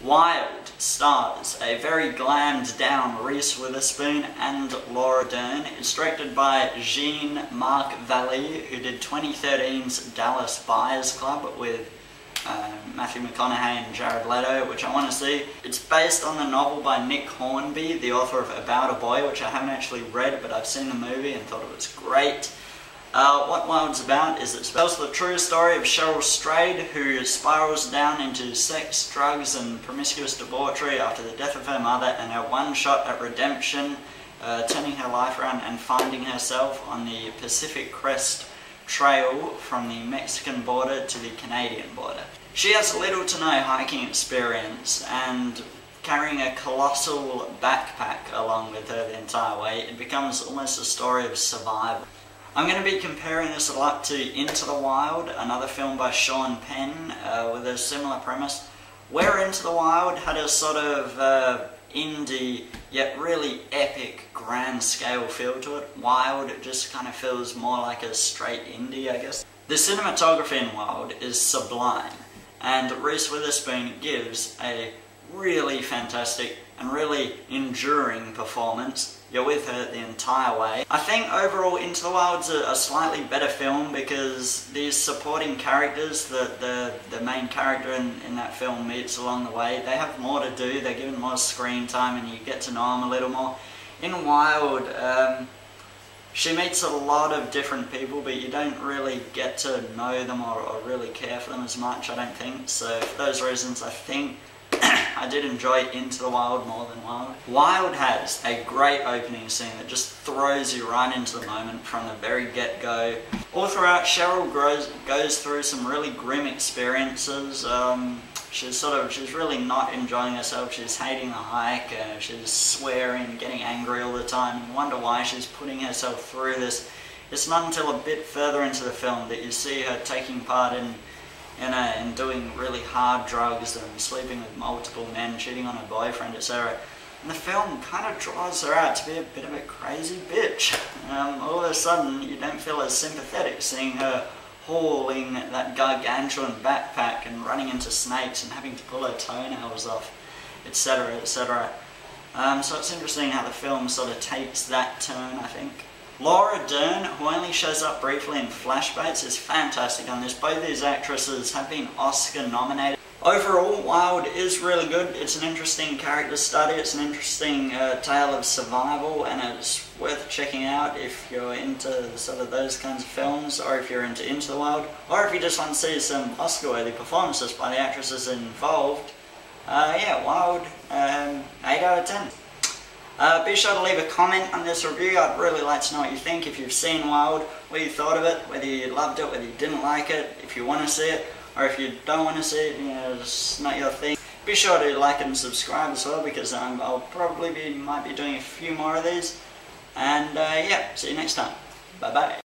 Wild stars a very glammed down Reese Witherspoon and Laura Dern. It's directed by Jean-Marc Vallée, who did 2013's Dallas Buyers Club with Matthew McConaughey and Jared Leto, which I want to see. It's based on the novel by Nick Hornby, the author of About a Boy, which I haven't actually read, but I've seen the movie and thought it was great. What Wild's about is it tells the true story of Cheryl Strayed, who spirals down into sex, drugs and promiscuous debauchery after the death of her mother, and her one shot at redemption, turning her life around and finding herself on the Pacific Crest Trail from the Mexican border to the Canadian border. She has little to no hiking experience, and carrying a colossal backpack along with her the entire way, it becomes almost a story of survival. I'm going to be comparing this a lot to Into the Wild, another film by Sean Penn with a similar premise, where Into the Wild had a sort of indie yet really epic grand scale feel to it. Wild, it just kind of feels more like a straight indie, I guess. The cinematography in Wild is sublime, and Reese Witherspoon gives a really fantastic and really enduring performance. You're with her the entire way. I think overall Into the Wild's a slightly better film because these supporting characters that the main character in that film meets along the way, they have more to do, they're given more screen time and you get to know them a little more. In Wild, she meets a lot of different people, but you don't really get to know them or really care for them as much, I don't think. So for those reasons, I think I did enjoy Into the Wild more than Wild. Wild has a great opening scene that just throws you right into the moment from the very get-go. All throughout, Cheryl goes through some really grim experiences. She's really not enjoying herself. She's hating the hike, she's swearing, getting angry all the time. You wonder why she's putting herself through this. It's not until a bit further into the film that you see her taking part in doing really hard drugs and sleeping with multiple men, cheating on her boyfriend, etc. And the film kind of draws her out to be a bit of a crazy bitch. All of a sudden, you don't feel as sympathetic seeing her hauling that gargantuan backpack and running into snakes and having to pull her toenails off, etc., etc. So it's interesting how the film sort of takes that turn, I think. Laura Dern, who only shows up briefly in flashbacks, is fantastic on this. Both these actresses have been Oscar nominated. Overall, Wild is really good. It's an interesting character study, it's an interesting tale of survival, and it's worth checking out if you're into sort of those kinds of films, or if you're into the Wild, or if you just want to see some Oscar-worthy performances by the actresses involved. Yeah, Wild, 8 out of 10. Be sure to leave a comment on this review. I'd really like to know what you think. If you've seen Wild, what you thought of it, whether you loved it, whether you didn't like it, if you want to see it, or if you don't want to see it, you know, it's not your thing. Be sure to like and subscribe as well, because I'll probably might be doing a few more of these. And yeah, see you next time. Bye bye.